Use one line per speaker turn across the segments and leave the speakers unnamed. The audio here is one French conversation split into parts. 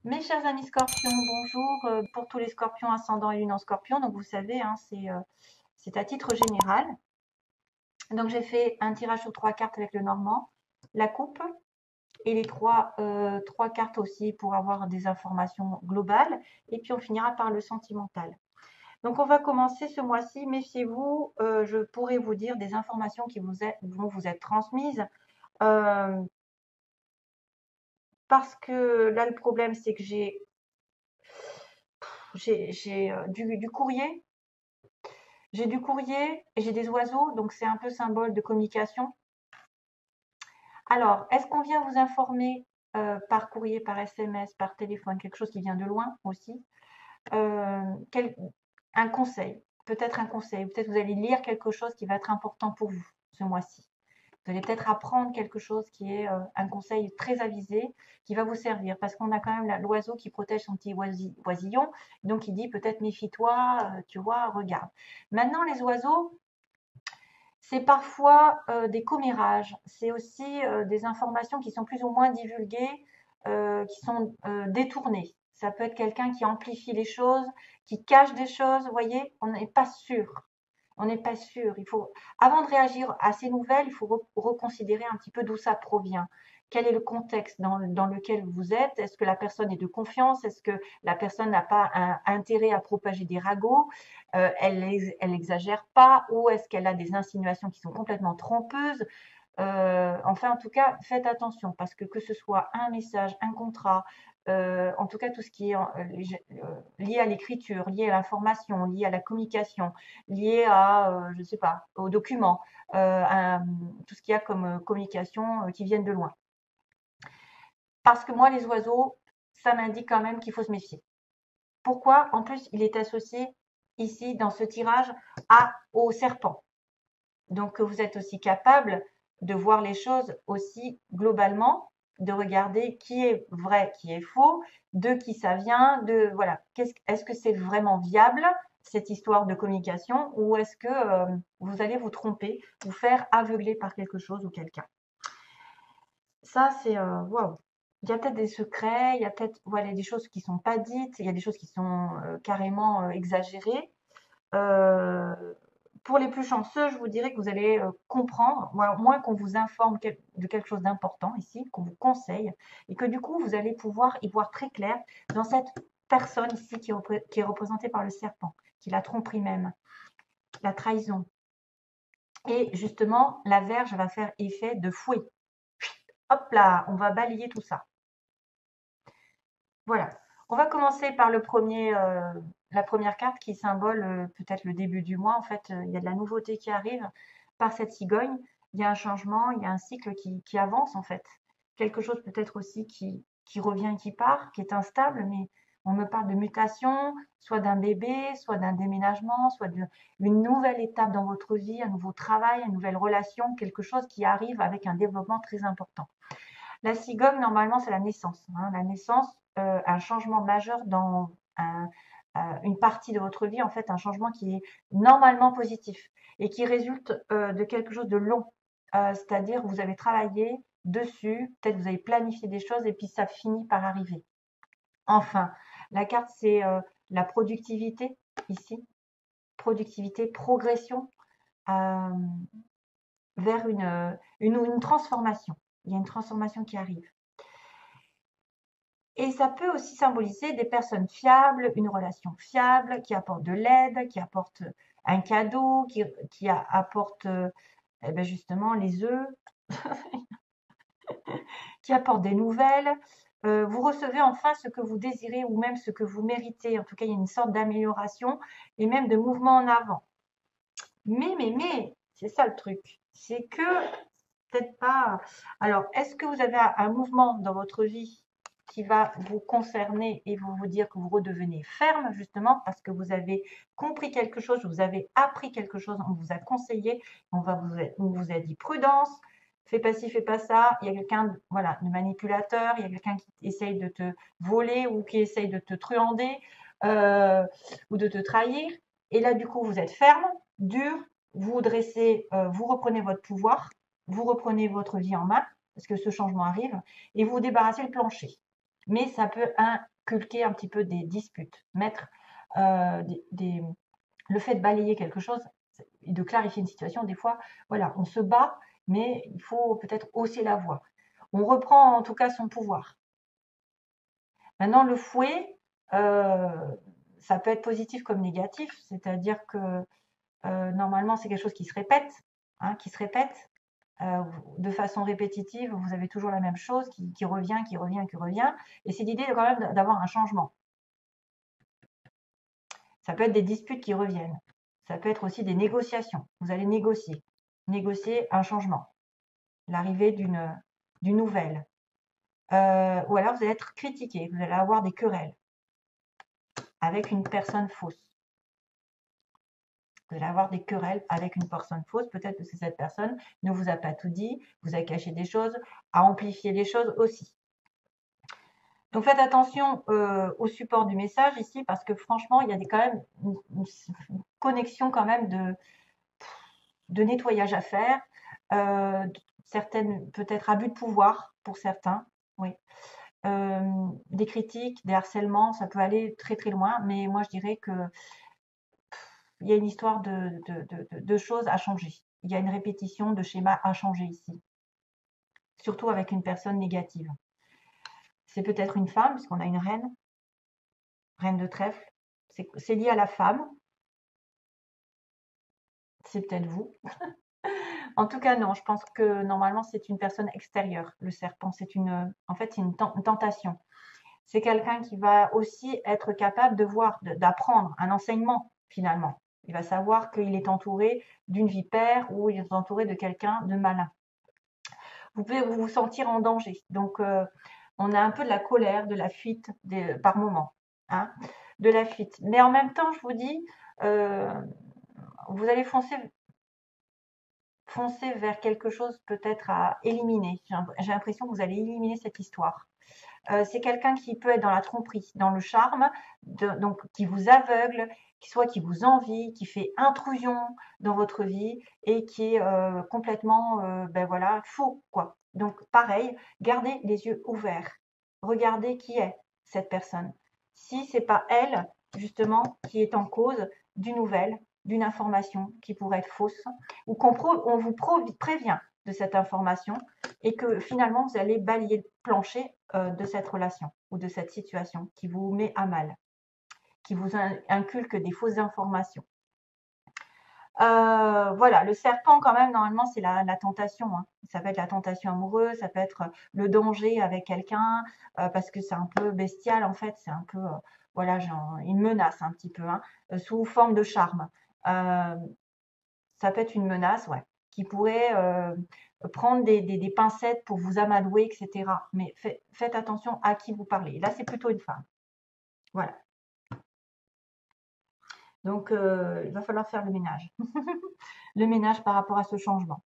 Mes chers amis scorpions, bonjour. Pour tous les scorpions ascendant et lune en scorpion, donc vous savez, hein, c'est à titre général. Donc j'ai fait un tirage sur 3 cartes avec le normand, la coupe et les trois cartes aussi pour avoir des informations globales. Et puis on finira par le sentimental. Donc on va commencer ce mois-ci. Méfiez-vous, je pourrais vous dire des informations qui vont vous être transmises. euh, Parce que là, le problème, c'est que j'ai du courrier. J'ai du courrier et j'ai des oiseaux, donc c'est un peu symbole de communication. Alors, est-ce qu'on vient vous informer par courrier, par SMS, par téléphone, quelque chose qui vient de loin aussi? Euh, quel- un conseil, peut-être un conseil, peut-être vous allez lire quelque chose qui va être important pour vous ce mois-ci. Vous allez peut-être apprendre quelque chose qui est un conseil très avisé, qui va vous servir, parce qu'on a quand même l'oiseau qui protège son petit oisillon, donc il dit peut-être méfie-toi, tu vois, regarde. Maintenant, les oiseaux, c'est parfois des commérages, c'est aussi des informations qui sont plus ou moins divulguées, qui sont détournées. Ça peut être quelqu'un qui amplifie les choses, qui cache des choses, vous voyez, on n'est pas sûr. On n'est pas sûr. Il faut, avant de réagir à ces nouvelles, il faut reconsidérer un petit peu d'où ça provient. Quel est le contexte dans lequel vous êtes? Est-ce que la personne est de confiance? Est-ce que la personne n'a pas un intérêt à propager des ragots? Elle exagère pas? Ou est-ce qu'elle a des insinuations qui sont complètement trompeuses? Enfin, en tout cas, faites attention parce que ce soit un message, un contrat, en tout cas tout ce qui est lié à l'écriture, lié à l'information, lié à la communication, lié à, je ne sais pas, aux documents, tout ce qu'il y a comme communication qui viennent de loin. Parce que moi, les oiseaux, ça m'indique quand même qu'il faut se méfier. Pourquoi? En plus, il est associé ici dans ce tirage au serpent. Donc, vous êtes aussi capable de voir les choses aussi globalement, de regarder qui est vrai, qui est faux, de qui ça vient, de voilà, est-ce que c'est vraiment viable cette histoire de communication ou est-ce que vous allez vous tromper, vous faire aveugler par quelque chose ou quelqu'un. Ça, c'est waouh. Il y a peut-être des secrets, il y a peut-être voilà, des choses qui sont pas dites, il y a des choses qui sont carrément exagérées. Euh, pour les plus chanceux, je vous dirais que vous allez comprendre, moins qu'on vous informe de quelque chose d'important ici, qu'on vous conseille, et que du coup, vous allez pouvoir y voir très clair dans cette personne ici qui est représentée par le serpent, qui la tromperie même, la trahison. Et justement, la verge va faire effet de fouet. Hop là, on va balayer tout ça. Voilà. On va commencer par la première carte qui symbole peut-être le début du mois. En fait, il y a de la nouveauté qui arrive par cette cigogne. Il y a un changement, il y a un cycle qui avance en fait. Quelque chose peut-être aussi qui revient et qui part, qui est instable, mais on me parle de mutation, soit d'un bébé, soit d'un déménagement, soit d'une nouvelle étape dans votre vie, un nouveau travail, une nouvelle relation, quelque chose qui arrive avec un développement très important. La cigogne, normalement, c'est la naissance. Hein. La naissance, un changement majeur dans une partie de votre vie, en fait, un changement qui est normalement positif et qui résulte de quelque chose de long. C'est-à-dire, vous avez travaillé dessus, peut-être vous avez planifié des choses et puis ça finit par arriver. Enfin, la carte, c'est la productivité ici. Productivité, progression euh, vers une transformation. Il y a une transformation qui arrive. Et ça peut aussi symboliser des personnes fiables, une relation fiable, qui apporte de l'aide, qui apporte un cadeau, qui apporte eh ben justement les œufs, qui apporte des nouvelles. Vous recevez enfin ce que vous désirez ou même ce que vous méritez. En tout cas, il y a une sorte d'amélioration et même de mouvement en avant. Mais, c'est ça le truc. C'est que peut-être pas. Alors, est-ce que vous avez un mouvement dans votre vie qui va vous concerner et vous dire que vous redevenez ferme, justement, parce que vous avez compris quelque chose, vous avez appris quelque chose, on vous a conseillé, on vous a dit prudence, fais pas ci, fais pas ça. Il y a quelqu'un, voilà, de manipulateur, il y a quelqu'un qui essaye de te voler ou qui essaye de te truander euh, ou de te trahir. Et là, du coup, vous êtes ferme, dur, vous dressez, vous reprenez votre pouvoir, vous reprenez votre vie en main, parce que ce changement arrive, et vous débarrassez le plancher. mais ça peut inculquer un petit peu des disputes, mettre le fait de balayer quelque chose et de clarifier une situation, des fois, voilà, on se bat, mais il faut peut-être hausser la voix. On reprend en tout cas son pouvoir. Maintenant, le fouet, ça peut être positif comme négatif, c'est-à-dire que normalement, c'est quelque chose qui se répète, hein, de façon répétitive. Vous avez toujours la même chose qui revient, qui revient, qui revient. Et c'est l'idée quand même d'avoir un changement. Ça peut être des disputes qui reviennent. Ça peut être aussi des négociations. Vous allez négocier un changement, l'arrivée d'une nouvelle. Ou alors vous allez être critiqué, vous allez avoir des querelles avec une personne fausse. Vous allez avoir des querelles avec une personne fausse. Peut-être que cette personne ne vous a pas tout dit, vous a caché des choses, a amplifié les choses aussi. Donc faites attention au support du message ici parce que franchement, il y a quand même une connexion quand même de nettoyage à faire. Certaines, peut-être abus de pouvoir pour certains, oui. Des critiques, des harcèlements, ça peut aller très très loin, mais moi je dirais que il y a une histoire de choses à changer. Il y a une répétition de schémas à changer ici, surtout avec une personne négative. C'est peut-être une femme, puisqu'on a une reine de trèfle. C'est lié à la femme. C'est peut-être vous. En tout cas, non, je pense que normalement, c'est une personne extérieure. Le serpent, en fait, c'est une tentation. C'est quelqu'un qui va aussi être capable de voir, d'apprendre un enseignement, finalement. Il va savoir qu'il est entouré d'une vipère ou il est entouré de quelqu'un de malin. Vous pouvez vous sentir en danger. Donc, on a un peu de la colère, de la fuite par moment. Hein, de la fuite. Mais en même temps, je vous dis, vous allez foncer vers quelque chose peut-être à éliminer. J'ai l'impression que vous allez éliminer cette histoire. C'est quelqu'un qui peut être dans la tromperie, dans le charme, donc qui vous aveugle, soit qui vous envie, qui fait intrusion dans votre vie et qui est complètement, ben voilà, faux, quoi. Donc pareil, gardez les yeux ouverts. Regardez qui est cette personne. Si c'est pas elle, justement, qui est en cause d'une nouvelle, d'une information qui pourrait être fausse, ou on vous prévient de cette information et que finalement vous allez balayer le plancher de cette relation ou de cette situation qui vous met à mal, qui vous inculque des fausses informations. Voilà, le serpent quand même, normalement, c'est la tentation. Hein. Ça peut être la tentation amoureuse, ça peut être le danger avec quelqu'un, parce que c'est un peu bestial en fait, c'est un peu, voilà, genre, une menace un petit peu, hein, sous forme de charme. Ça peut être une menace, ouais, qui pourrait prendre des pincettes pour vous amadouer, etc. Mais faites attention à qui vous parlez. Là, c'est plutôt une femme. Voilà. Donc, il va falloir faire le ménage. Le ménage par rapport à ce changement.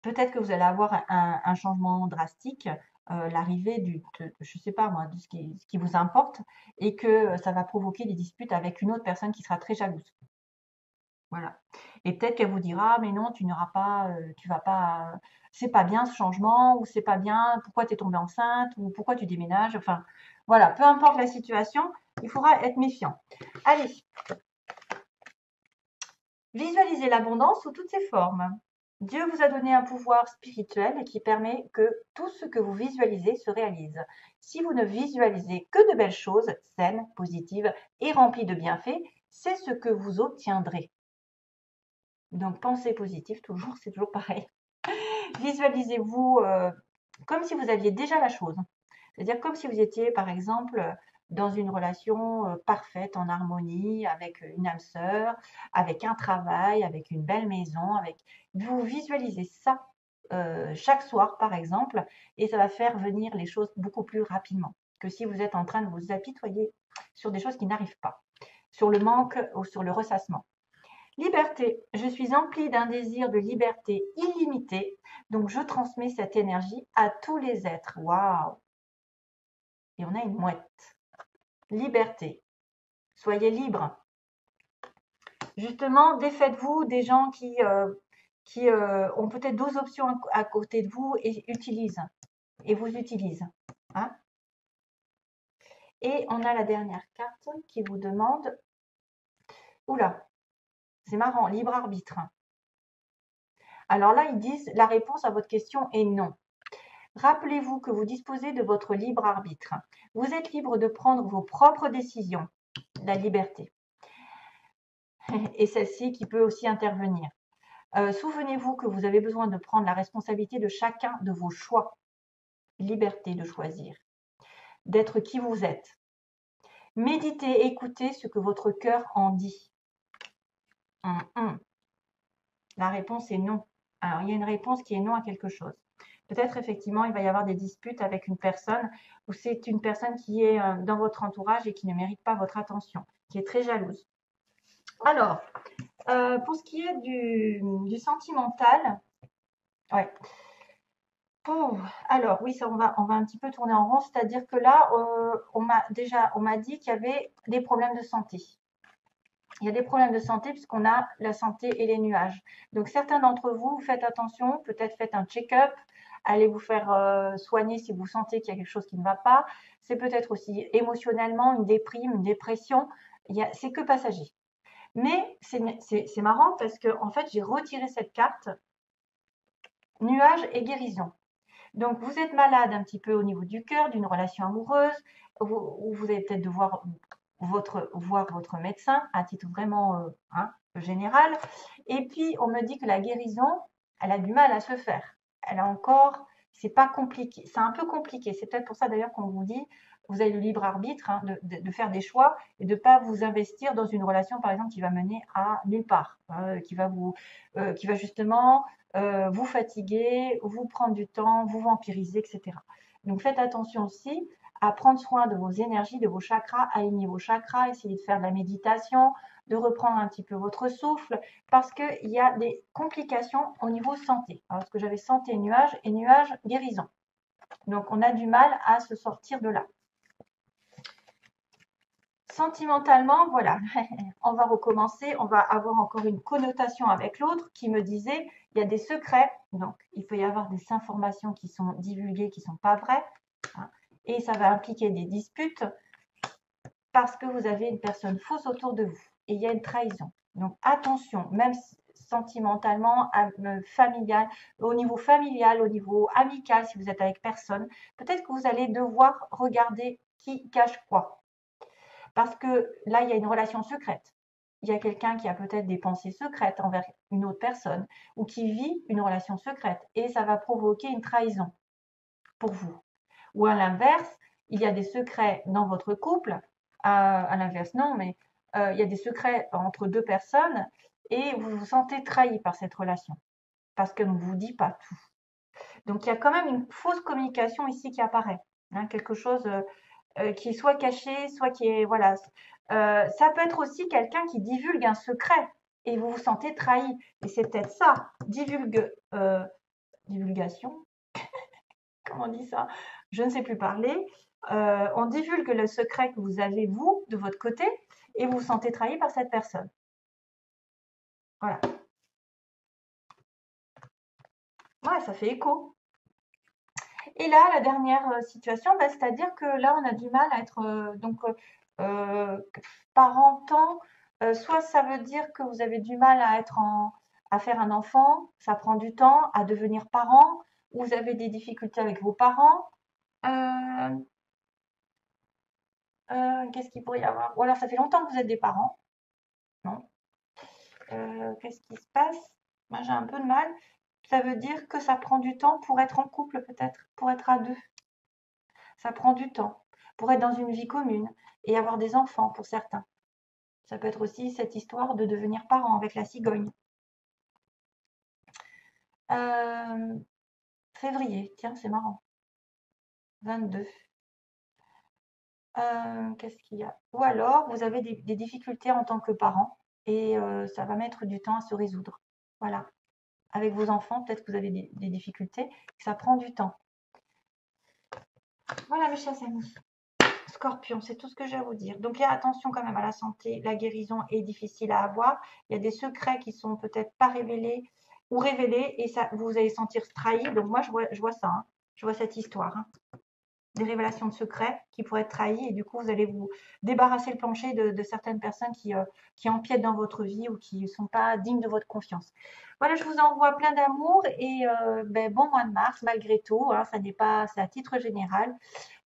Peut-être que vous allez avoir un changement drastique, l'arrivée je sais pas moi, de ce qui vous importe, et que ça va provoquer des disputes avec une autre personne qui sera très jalouse. Voilà. Et peut-être qu'elle vous dira, mais non, tu n'auras pas, tu vas pas, c'est pas bien ce changement, ou c'est pas bien, pourquoi tu es tombée enceinte, ou pourquoi tu déménages. Enfin, voilà, peu importe la situation, il faudra être méfiant. Allez, visualisez l'abondance sous toutes ses formes. Dieu vous a donné un pouvoir spirituel qui permet que tout ce que vous visualisez se réalise. Si vous ne visualisez que de belles choses, saines, positives et remplies de bienfaits, c'est ce que vous obtiendrez. Donc, pensée positive, toujours, c'est toujours pareil. Visualisez-vous comme si vous aviez déjà la chose. C'est-à-dire comme si vous étiez, par exemple, dans une relation parfaite, en harmonie, avec une âme sœur, avec un travail, avec une belle maison. Vous visualisez ça chaque soir, par exemple, et ça va faire venir les choses beaucoup plus rapidement que si vous êtes en train de vous apitoyer sur des choses qui n'arrivent pas, sur le manque ou sur le ressassement. Liberté. Je suis emplie d'un désir de liberté illimité, donc je transmets cette énergie à tous les êtres. Waouh! Et on a une mouette. Liberté. Soyez libre. Justement, défaites-vous des gens qui ont peut-être 12 options à côté de vous et utilisent. et vous utilise. Hein. Et on a la dernière carte qui vous demande, oula, c'est marrant, libre arbitre. Alors là, ils disent, la réponse à votre question est non. Rappelez-vous que vous disposez de votre libre arbitre. Vous êtes libre de prendre vos propres décisions, la liberté. Et celle-ci qui peut aussi intervenir. Souvenez-vous que vous avez besoin de prendre la responsabilité de chacun de vos choix. Liberté de choisir, d'être qui vous êtes. Méditez, écoutez ce que votre cœur en dit. La réponse est non. Alors, il y a une réponse qui est non à quelque chose. Peut-être effectivement, il va y avoir des disputes avec une personne ou c'est une personne qui est dans votre entourage et qui ne mérite pas votre attention, qui est très jalouse. Alors, pour ce qui est du sentimental, ouais. Alors oui, ça, on va un petit peu tourner en rond, c'est-à-dire que là, on m'a dit qu'il y avait des problèmes de santé. Il y a des problèmes de santé puisqu'on a la santé et les nuages. Donc certains d'entre vous, faites attention, peut-être faites un check-up, allez vous faire soigner si vous sentez qu'il y a quelque chose qui ne va pas. C'est peut-être aussi émotionnellement une déprime, une dépression. C'est que passager. Mais c'est marrant parce que en fait, j'ai retiré cette carte nuages et guérison. Donc vous êtes malade un petit peu au niveau du cœur, d'une relation amoureuse, ou vous allez peut-être devoir voir votre médecin à titre vraiment général. Et puis on me dit que la guérison, elle a du mal à se faire. Elle a encore, c'est pas compliqué, c'est un peu compliqué. C'est peut-être pour ça d'ailleurs qu'on vous dit, vous avez le libre arbitre de faire des choix et de ne pas vous investir dans une relation par exemple qui va mener à nulle part, qui va justement vous fatiguer, vous prendre du temps, vous vampiriser, etc. Donc faites attention aussi à prendre soin de vos énergies, de vos chakras, aligner vos chakras, essayer de faire de la méditation, de reprendre un petit peu votre souffle, parce qu'il y a des complications au niveau santé. Parce que j'avais santé nuage et nuage guérison. Donc on a du mal à se sortir de là. Sentimentalement, voilà, on va recommencer, on va avoir encore une connotation avec l'autre qui me disait, il y a des secrets, donc il peut y avoir des informations qui sont divulguées, qui ne sont pas vraies, hein, et ça va impliquer des disputes parce que vous avez une personne fausse autour de vous, et il y a une trahison. Donc attention, même sentimentalement, familial, au niveau familial, au niveau amical, si vous êtes avec personne, peut-être que vous allez devoir regarder qui cache quoi. Parce que là, il y a une relation secrète. Il y a quelqu'un qui a peut-être des pensées secrètes envers une autre personne ou qui vit une relation secrète et ça va provoquer une trahison pour vous. Ou à l'inverse, il y a des secrets dans votre couple. À l'inverse, non, mais il y a des secrets entre deux personnes et vous vous sentez trahi par cette relation parce qu'elle ne vous dit pas tout. Donc, il y a quand même une fausse communication ici qui apparaît. Hein, quelque chose qui est soit caché, soit qui est, voilà. Ça peut être aussi quelqu'un qui divulgue un secret et vous vous sentez trahi. Et c'est peut-être ça, divulgation, comment on dit ça? Je ne sais plus parler. On divulgue le secret que vous avez, vous, de votre côté, et vous vous sentez trahi par cette personne. Voilà. Ouais, ça fait écho. Et là, la dernière situation, bah, c'est-à-dire que là, on a du mal à être parentant. Soit ça veut dire que vous avez du mal à faire un enfant, ça prend du temps, à devenir parent, ou vous avez des difficultés avec vos parents. Qu'est-ce qu'il pourrait y avoir? Ou alors ça fait longtemps que vous êtes des parents. Non. Qu'est-ce qui se passe? Moi, j'ai un peu de mal. Ça veut dire que ça prend du temps pour être en couple, peut-être, pour être à deux. Ça prend du temps pour être dans une vie commune et avoir des enfants pour certains. Ça peut être aussi cette histoire de devenir parent avec la cigogne. Février, tiens, c'est marrant. 22. Qu'est-ce qu'il y a? Ou alors, vous avez des difficultés en tant que parent et ça va mettre du temps à se résoudre. Voilà. Avec vos enfants, peut-être que vous avez des difficultés, ça prend du temps. Voilà, mes chers amis. Scorpion, c'est tout ce que j'ai à vous dire. Donc, il y a attention quand même à la santé. La guérison est difficile à avoir. Il y a des secrets qui sont peut-être pas révélés ou révélés et ça, vous allez sentir trahi. Donc, moi, je vois ça. Hein. Je vois cette histoire, hein. Des révélations de secrets qui pourraient être trahis et du coup, vous allez vous débarrasser le plancher de certaines personnes qui empiètent dans votre vie ou qui ne sont pas dignes de votre confiance. Voilà, je vous envoie plein d'amour et bon mois de mars malgré tout, hein, ça n'est pas, c'est à titre général.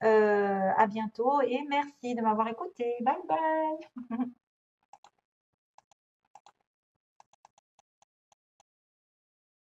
À bientôt et merci de m'avoir écouté. Bye bye.